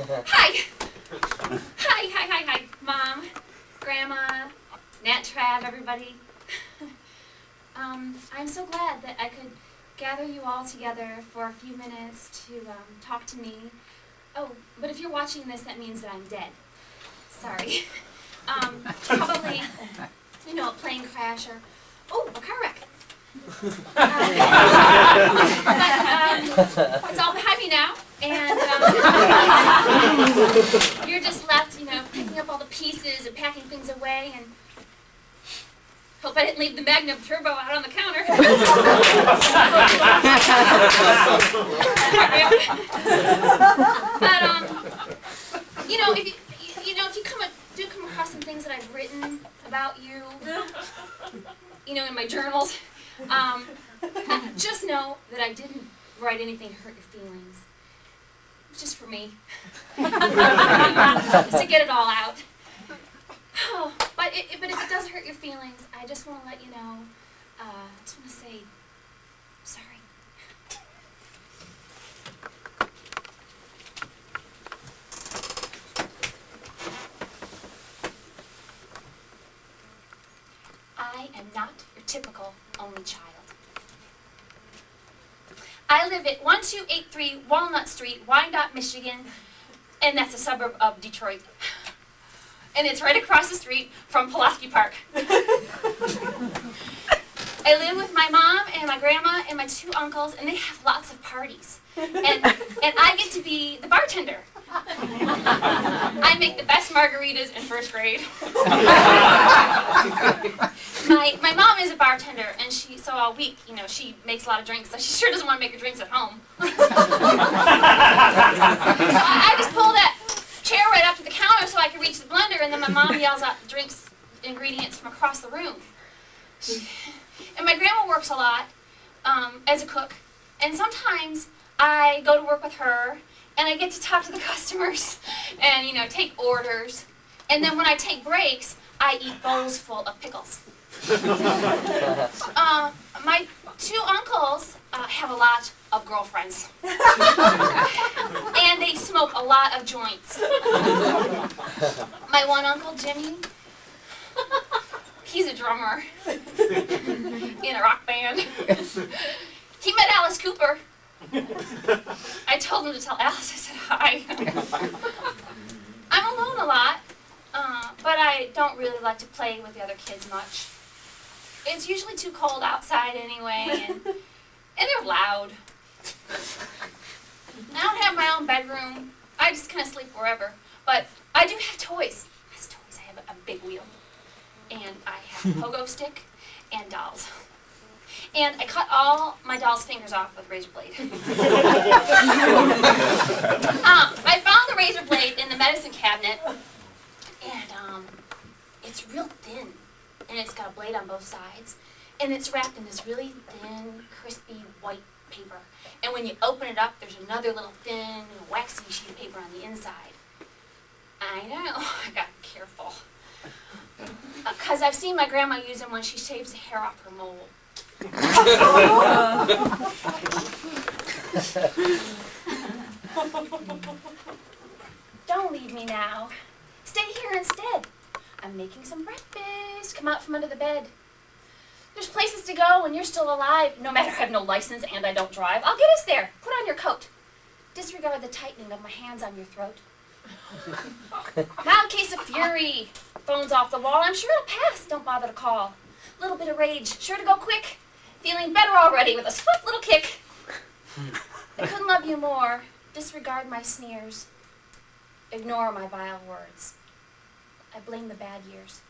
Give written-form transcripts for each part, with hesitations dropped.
Hi. Hi. Mom, Grandma, Nat Trav, everybody. I'm so glad that I could gather you all together for a few minutes to talk to me. Oh, but if you're watching this, that means that I'm dead. Sorry. Probably, a plane crash or, a car wreck. But it's all behind me now, and you're just left, picking up all the pieces and packing things away, and hope I didn't leave the Magnum Turbo out on the counter. But if you do come across some things that I've written about you, in my journals, just know that I didn't write anything to hurt your feelings. It was just for me. Just to get it all out. Oh, but if it does hurt your feelings, I just want to let you know, I just want to say sorry. I am not your typical only child. I live at 1283 Walnut Street, Wyandotte, Michigan, and that's a suburb of Detroit. And it's right across the street from Pulaski Park. I live with my mom and my grandma and my two uncles, and they have lots of parties. And I get to be the bartender. I make the best margaritas in first grade. My mom is a bartender, and so all week, she makes a lot of drinks, so she sure doesn't want to make her drinks at home. So I just pull that chair right up to the counter so I can reach the blender, and then my mom yells out the drinks ingredients from across the room. And my grandma works a lot as a cook, and sometimes I go to work with her, and I get to talk to the customers and, take orders. And then when I take breaks, I eat bowls full of pickles. My two uncles have a lot of girlfriends. And they smoke a lot of joints. My one uncle, Jimmy, he's a drummer in a rock band. He met Alice Cooper. I told him to tell Alice I said hi. I'm alone a lot, but I don't really like to play with the other kids much. It's usually too cold outside anyway, and they're loud. I don't have my own bedroom. I just kind of sleep wherever. But I do have toys. As toys, I have a big wheel, and I have a pogo stick and dolls. And I cut all my doll's fingers off with a razor blade. I found the razor blade in the medicine cabinet, and it's real thin, and it's got a blade on both sides, and it's wrapped in this really thin, crispy white paper. And when you open it up, there's another little thin, waxy sheet of paper on the inside. I know, I got careful. Because I've seen my grandma use them when she shaves the hair off her mole. Don't leave me now. Stay here instead. I'm making some breakfast. Come out from under the bed. There's places to go when you're still alive. No matter I have no license and I don't drive. I'll get us there. Put on your coat. Disregard the tightening of my hands on your throat. Mild case of fury. Phone's off the wall. I'm sure it'll pass. Don't bother to call. Little bit of rage. Sure to go quick. Feeling better already with a swift little kick. I couldn't love you more. Disregard my sneers. Ignore my vile words. I blame the bad years.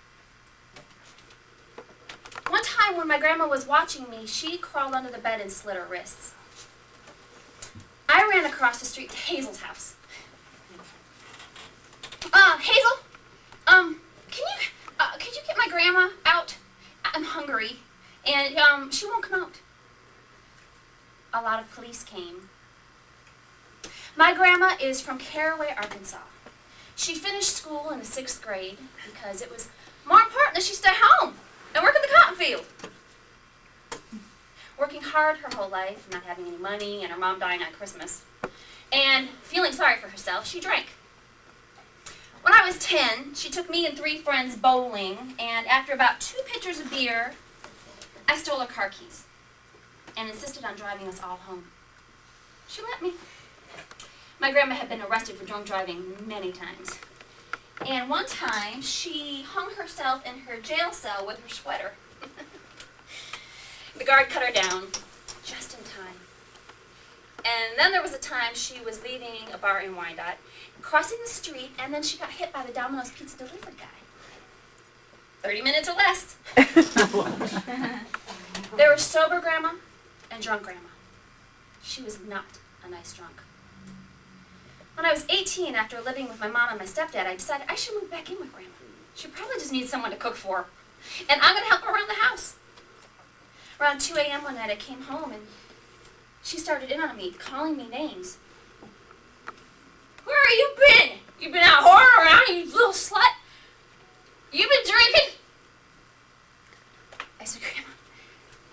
One time when my grandma was watching me, she crawled under the bed and slit her wrists. I ran across the street to Hazel's house. Hazel, could you get my grandma out? I'm hungry, and she won't come out. A lot of police came. My grandma is from Caraway, Arkansas. She finished school in the 6th grade because it was more important that she stay home and work in the cotton field. Working hard her whole life, not having any money, and her mom dying on Christmas. And feeling sorry for herself, she drank. When I was 10, she took me and 3 friends bowling, and after about 2 pitchers of beer, I stole her car keys and insisted on driving us all home. She let me. My grandma had been arrested for drunk driving many times. And one time, she hung herself in her jail cell with her sweater. The guard cut her down just in time. And then there was a time she was leaving a bar in Wyandotte, crossing the street, and then she got hit by the Domino's Pizza delivery guy. 30 minutes or less. There was sober grandma and drunk grandma. She was not a nice drunk. When I was 18, after living with my mom and my stepdad, I decided I should move back in with grandma. She probably just needs someone to cook for her. And I'm going to help her around the house. Around 2 a.m. one night, I came home and she started in on me, calling me names. Where have you been? You've been out whoring around, you little slut? You've been drinking? I said, Grandma,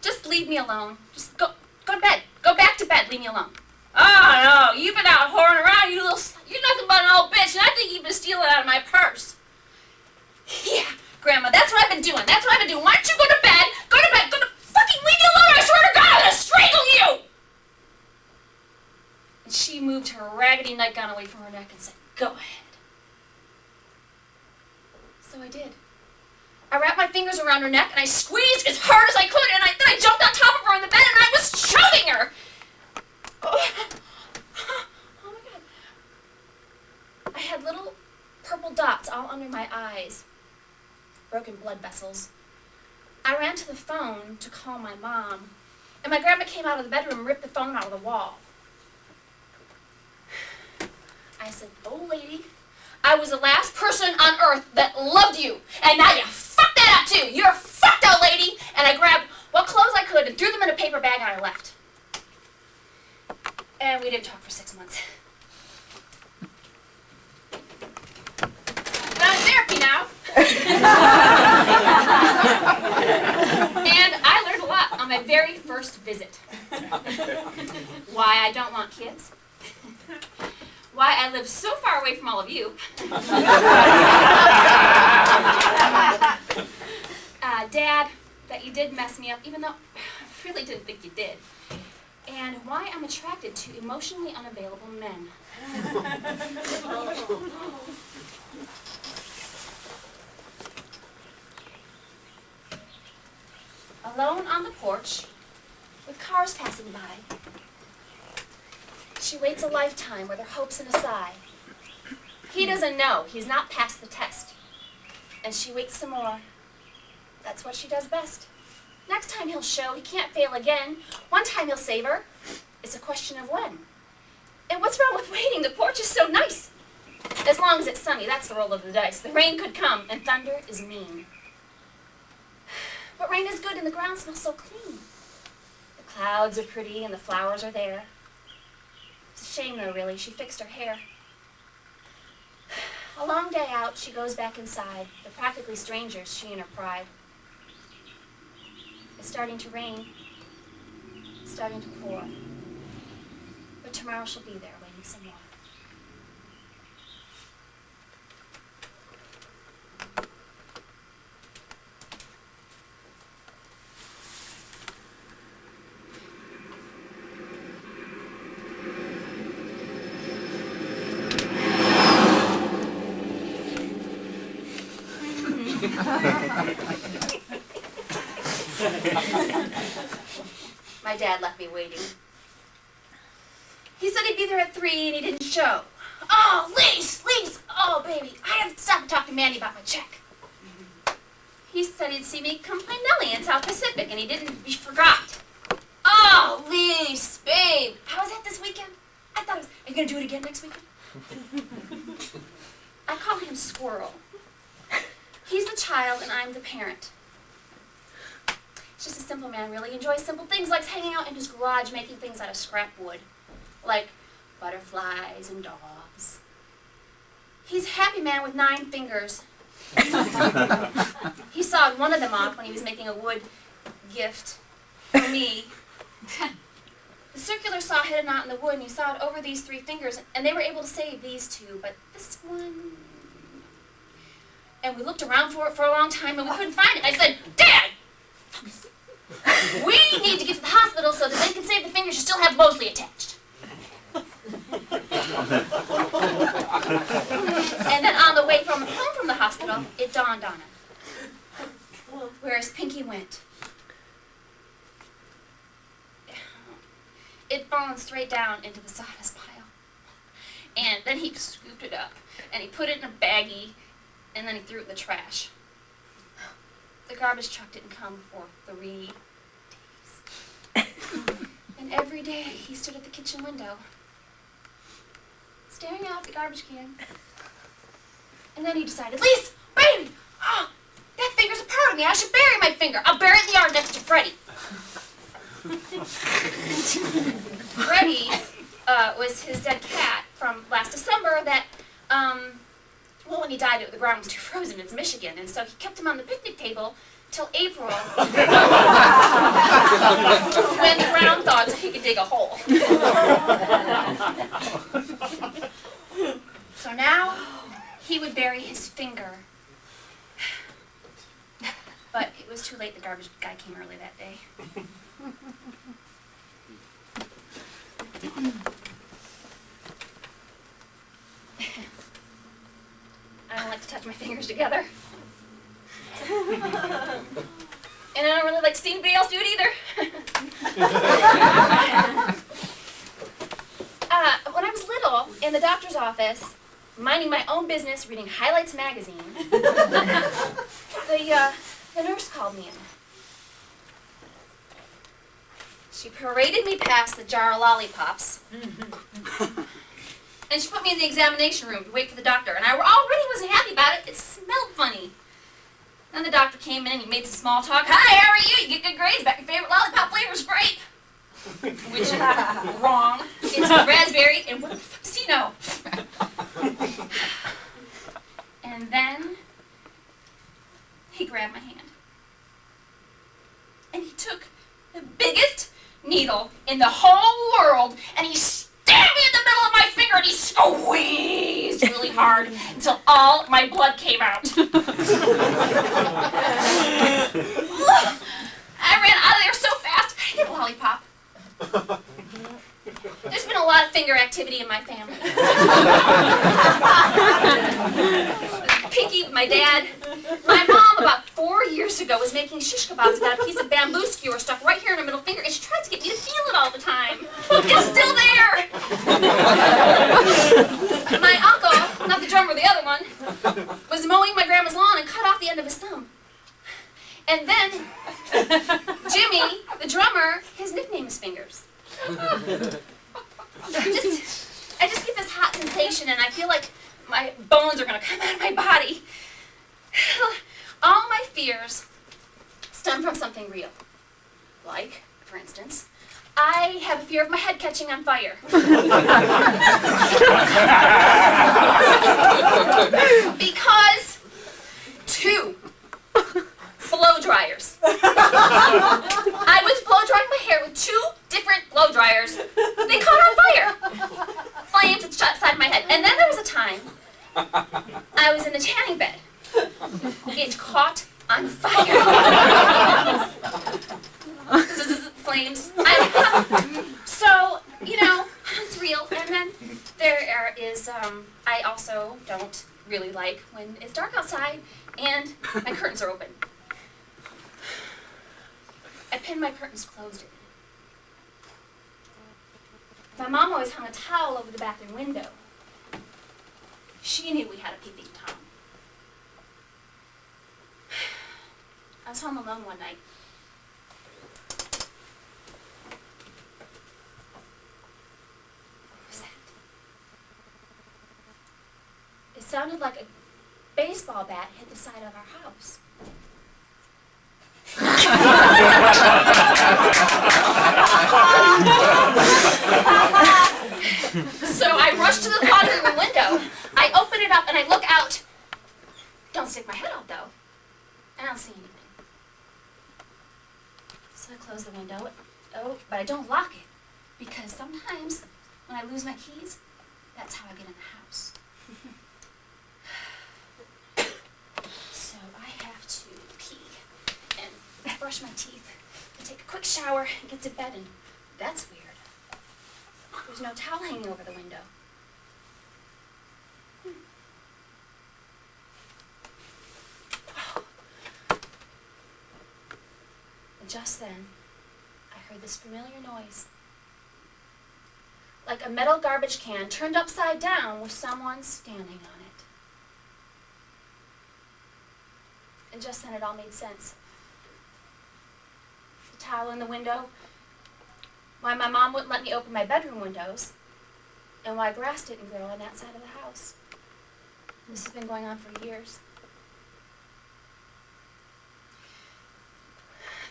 just leave me alone. Just go to bed. Go back to bed. Leave me alone. Oh, no, you've been out whoring around, you little slut. You're nothing but an old bitch, and I think you've been stealing out of my purse. Yeah, Grandma, that's what I've been doing. That's what I've been doing. Why don't you go to bed? Go to bed. Go to fucking leave me alone. I swear to God, I'm going to strangle you. And she moved her raggedy nightgown away from her neck and said, go ahead. So I did. I wrapped my fingers around her neck and I squeezed as hard as I could, and then I jumped on top of her in the bed and I was choking her. Oh my God. I had little purple dots all under my eyes, broken blood vessels. I ran to the phone to call my mom, and my grandma came out of the bedroom and ripped the phone out of the wall. I said, old lady, I was the last person on earth that loved you, and now you fucked that up too. You're fucked, old lady. And I grabbed what clothes I could and threw them in a paper bag and I left. And we didn't talk for 6 months. But I'm in therapy now. And I learned a lot on my very first visit. Why I don't want kids. Why I live so far away from all of you. Dad, that you did mess me up, even though I really didn't think you did. And why I'm attracted to emotionally unavailable men. Alone on the porch, with cars passing by, she waits a lifetime with her hopes in a sigh. He doesn't know he's not passed the test. And she waits some more. That's what she does best. Next time he'll show he can't fail again. One time he'll save her. It's a question of when. And what's wrong with waiting? The porch is so nice. As long as it's sunny, that's the roll of the dice. The rain could come, and thunder is mean. But rain is good and the ground smells so clean. The clouds are pretty and the flowers are there. It's a shame though, really, she fixed her hair. A long day out, she goes back inside. They're practically strangers, she and her pride. It's starting to rain. It's starting to pour. But tomorrow she'll be there waiting some more. My dad left me waiting. He said he'd be there at 3 and he didn't show. Oh, Lise! Oh, baby, I have to stop and talk to Manny about my check. He said he'd see me come play Nellie in South Pacific and he forgot. Oh, Lise, babe, how was that this weekend? I thought it was, are you going to do it again next weekend? I call him Squirrel. He's the child and I'm the parent. He's just a simple man, really enjoys simple things, likes hanging out in his garage making things out of scrap wood, like butterflies and dogs. He's a happy man with 9 fingers. He sawed one of them off when he was making a wood gift for me. The circular saw hit a knot in the wood and he sawed over these 3 fingers and they were able to save these 2, but this one And we looked around for it for a long time and we couldn't find it. I said, Dad, we need to get to the hospital so that they can save the fingers you still have mostly attached. And then on the way home from the hospital, it dawned on him. Where his pinky went. It fallen straight down into the sawdust pile. And then he scooped it up and he put it in a baggie and then he threw it in the trash. The garbage truck didn't come for 3 days. And every day he stood at the kitchen window, staring out at the garbage can. And then he decided, Lise, baby, oh, that finger's a part of me. I should bury my finger. I'll bury it in the yard next to Freddie. Freddie was his dead cat from last December that, well, when he died, the ground was too frozen. It's Michigan. And so he kept him on the picnic table till April when the ground thawed so he could dig a hole. So now he would bury his finger. But it was too late. The garbage guy came early that day. I don't like to touch my fingers together. And I don't really like to see anybody else do it either. When I was little, in the doctor's office, minding my own business, reading Highlights magazine, the nurse called me in. She paraded me past the jar of lollipops. And she put me in the examination room to wait for the doctor. And I already wasn't happy about it. It smelled funny. Then the doctor came in and he made some small talk. Hi, how are you? You get good grades about your favorite lollipop flavor's grape. Which is wrong. It's raspberry. And what the fuck does he know? And then he grabbed my hand. And he took the biggest needle in the whole world and he stabbed me in the middle of my finger and he squeezed really hard until all my blood came out. I ran out of there so fast, I hit a lollipop. There's been a lot of finger activity in my family. Pinky with my dad. My mom, about 4 years ago, was making shish kebabs about a piece of bamboo skewer stuck right here in her middle finger, and she tried to get me to feel it all the time. It's still there! My uncle, not the drummer, the other one, was mowing my grandma's lawn and cut off the end of his thumb. And then, Jimmy, the drummer, his nickname is Fingers. I just get this hot sensation and I feel like my bones are going to come out of my body. All my fears stem from something real. Like, for instance, I have a fear of my head catching on fire. Because 2 blow dryers. I was blow drying my hair with 2 different blow dryers. They caught on fire. Flames outside my head. And then there was a time I was in the tanning bed. It caught on fire. Flames. So, you know, it's real. And then there is, I also don't really like when it's dark outside and my curtains are open. I pin my curtains closed at night. My mom always hung a towel over the bathroom window. She knew we had a peeping Tom. I was home alone one night. What was that? It sounded like a baseball bat hit the side of our house. So I rush to the laundry room window. I open it up and I look out. Don't stick my head out though. I don't see anything. So I close the window. Oh, but I don't lock it. Because sometimes when I lose my keys, that's how I get in the house. brush my teeth, I take a quick shower, and get to bed, and that's weird. There's no towel hanging over the window. And just then, I heard this familiar noise. Like a metal garbage can turned upside down with someone standing on it. And just then it all made sense. The towel in the window, why my mom wouldn't let me open my bedroom windows, and why grass didn't grow on that side of the house. This has been going on for years.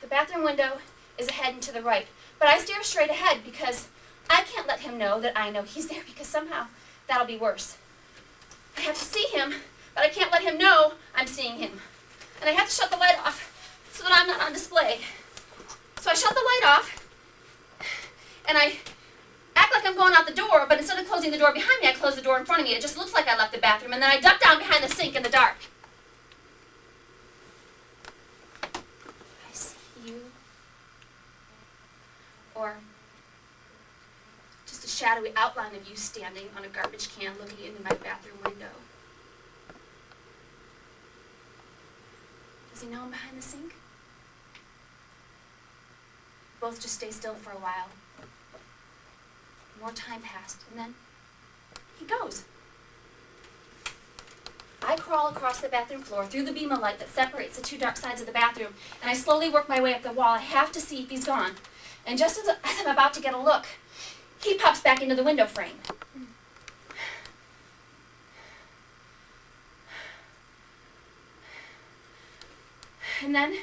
The bathroom window is ahead and to the right, but I stare straight ahead because I can't let him know that I know he's there, because somehow that'll be worse. I have to see him, but I can't let him know I'm seeing him. And I have to shut the light off so that I'm not on display. So I shut the light off, and I act like I'm going out the door, but instead of closing the door behind me, I close the door in front of me. It just looks like I left the bathroom, and then I duck down behind the sink in the dark. I see you. Or just a shadowy outline of you standing on a garbage can looking into my bathroom window. Does he know I'm behind the sink? Both just stay still for a while. More time passed, and then he goes. I crawl across the bathroom floor through the beam of light that separates the two dark sides of the bathroom, and I slowly work my way up the wall. I have to see if he's gone. And just as I'm about to get a look, he pops back into the window frame. And then,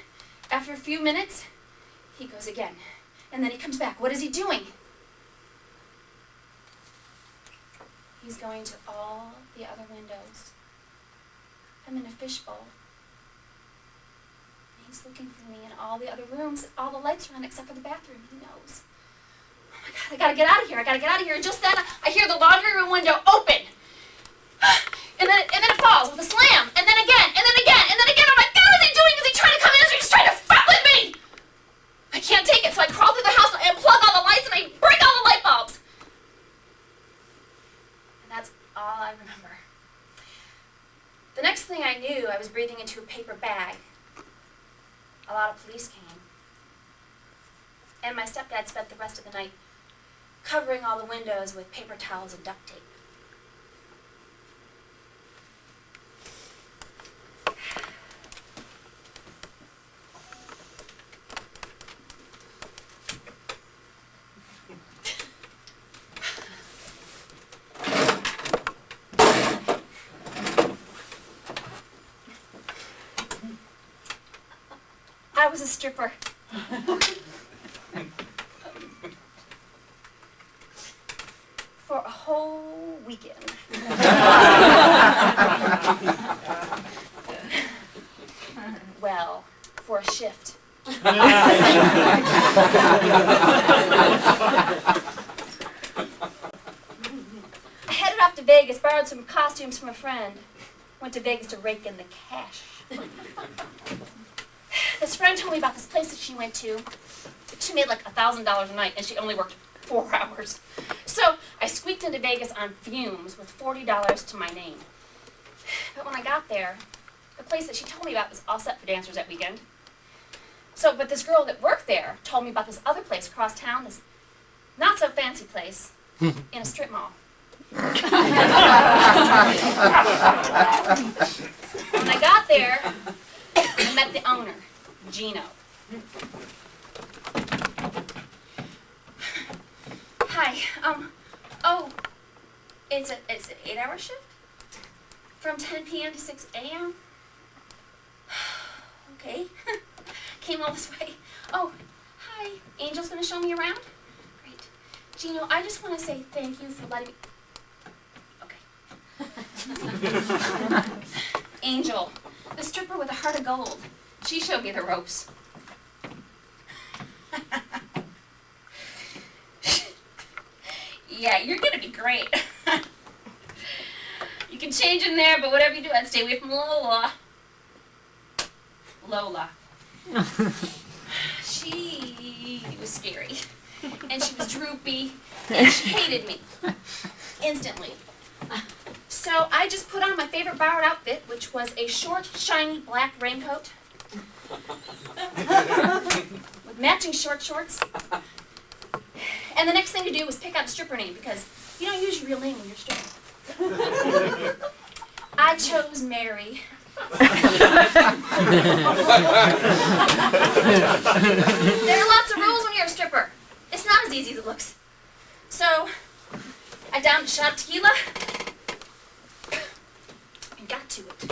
after a few minutes, he goes again. And then he comes back. What is he doing? He's going to all the other windows. I'm in a fishbowl. He's looking for me in all the other rooms. All the lights are on except for the bathroom. He knows. Oh my God, I gotta get out of here. I gotta get out of here. And just then, I hear the laundry room window open. And then it falls with a slam. And then again, and then again, and then again. I'm like, God, what is he doing? Is he trying to come in? Is he just trying to fuck with me? I can't take it, so I crawl through the house and plug all the lights, and I break all the light bulbs. And that's all I remember. The next thing I knew, I was breathing into a paper bag. A lot of police came. And my stepdad spent the rest of the night covering all the windows with paper towels and duct tape. I was a stripper. For a whole weekend. Well, for a shift. I headed off to Vegas, borrowed some costumes from a friend. Went to Vegas to rake in the cash. This friend told me about this place that she went to. She made like $1,000 a night, and she only worked 4 hours. So I squeaked into Vegas on fumes with $40 to my name. But when I got there, the place that she told me about was all set for dancers that weekend. But this girl that worked there told me about this other place across town, this not so fancy place in a strip mall. When I got there, I met the owner, Gino. Hi, it's an 8-hour shift? From 10 p.m. to 6 a.m.? Okay, came all this way. Oh, hi, Angel's gonna show me around? Great. Gino, I just wanna say thank you for letting me... Okay. Angel, the stripper with a heart of gold. She showed me the ropes. Yeah, you're gonna be great. You can change in there, but whatever you do, I'd stay away from Lola. Lola. scary. And she was droopy, and she hated me instantly. So I just put on my favorite borrowed outfit, which was a short, shiny black raincoat with matching short shorts. And the next thing to do was pick out a stripper name, because you don't use your real name when you're a stripper. I chose Mary. There are lots of rules when you're a stripper. It's not as easy as it looks. So I downed a shot of tequila and got to it.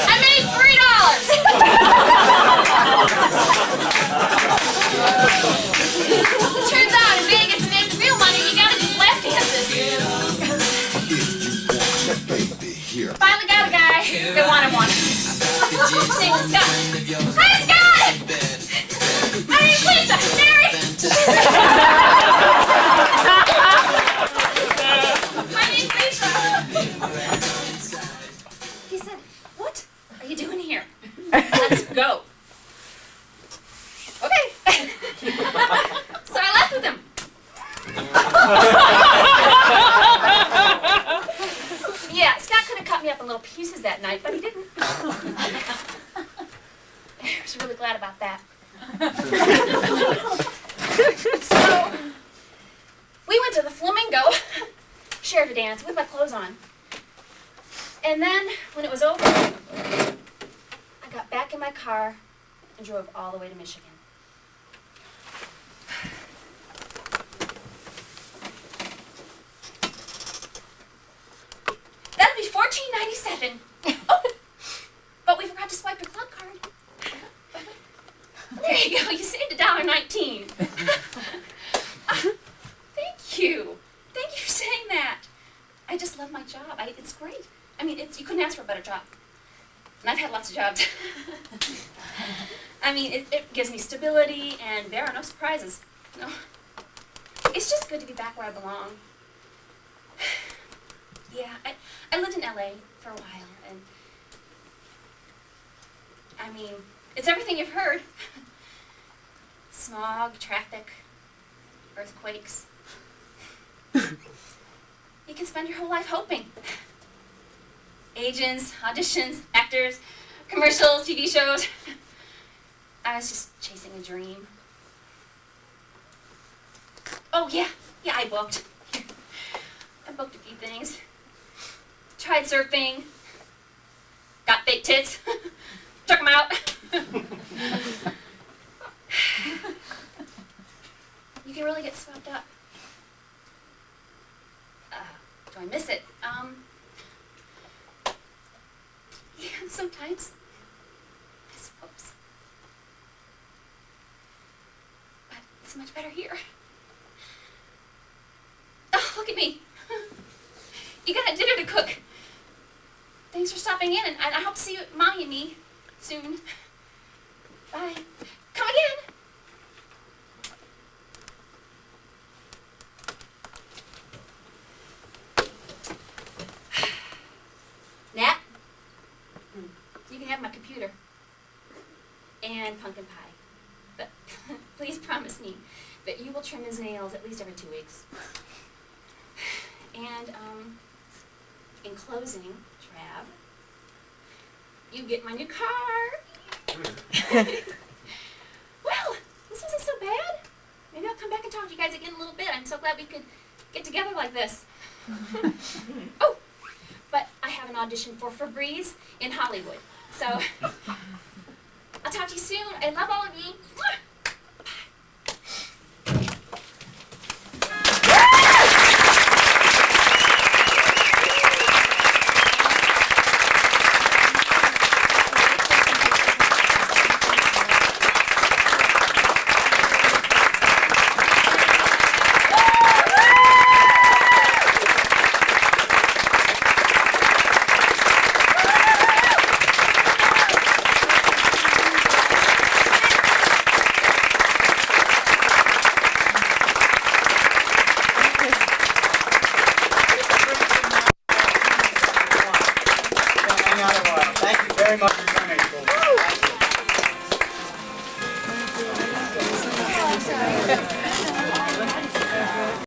I made $3. Turns out in Vegas to make the real money, you gotta do lap dances. Finally got a guy that wanted one. His name was Scott. Hi, Scott! My name's Lisa. Mary! My name's Lisa. He said, "What are you doing here? Let's go." Okay. So I left with him. Yeah, Scott could have cut me up in little pieces that night, but he didn't. I was really glad about that. So we went to the Flamingo, shared a dance with my clothes on. And then, when it was over, I got back in my car and drove all the way to Michigan. That'll be $14.97. Oh, but we forgot to swipe your club card. There you go. You saved $1.19. Thank you. Thank you for saying that. I just love my job. It's great. I mean, you couldn't ask for a better job. And I've had lots of jobs. I mean, it gives me stability, and there are no surprises. No. It's just good to be back where I belong. Yeah, I lived in LA for a while, and I mean, it's everything you've heard. Smog, traffic, earthquakes. You can spend your whole life hoping. Agents, auditions, actors, commercials, TV shows. I was just chasing a dream. Oh yeah, I booked. I booked a few things. Tried surfing. Got fake tits. Took them out. You can really get swept up. Do I miss it? Yeah, sometimes. I suppose. But it's much better here. Oh, look at me. You got a dinner to cook. Thanks for stopping in, and I hope to see you, Mommy and me, soon. Bye. Come again. Nat, you can have my computer and pumpkin pie, but please promise me that you will trim his nails at least every 2 weeks. And, in closing, Trav, you get my new car. Well, this wasn't so bad. Maybe I'll come back and talk to you guys again in a little bit. I'm so glad we could get together like this. Oh, but I have an audition for Febreze in Hollywood. So, I'll talk to you soon. I love all of you. very much for coming, folks.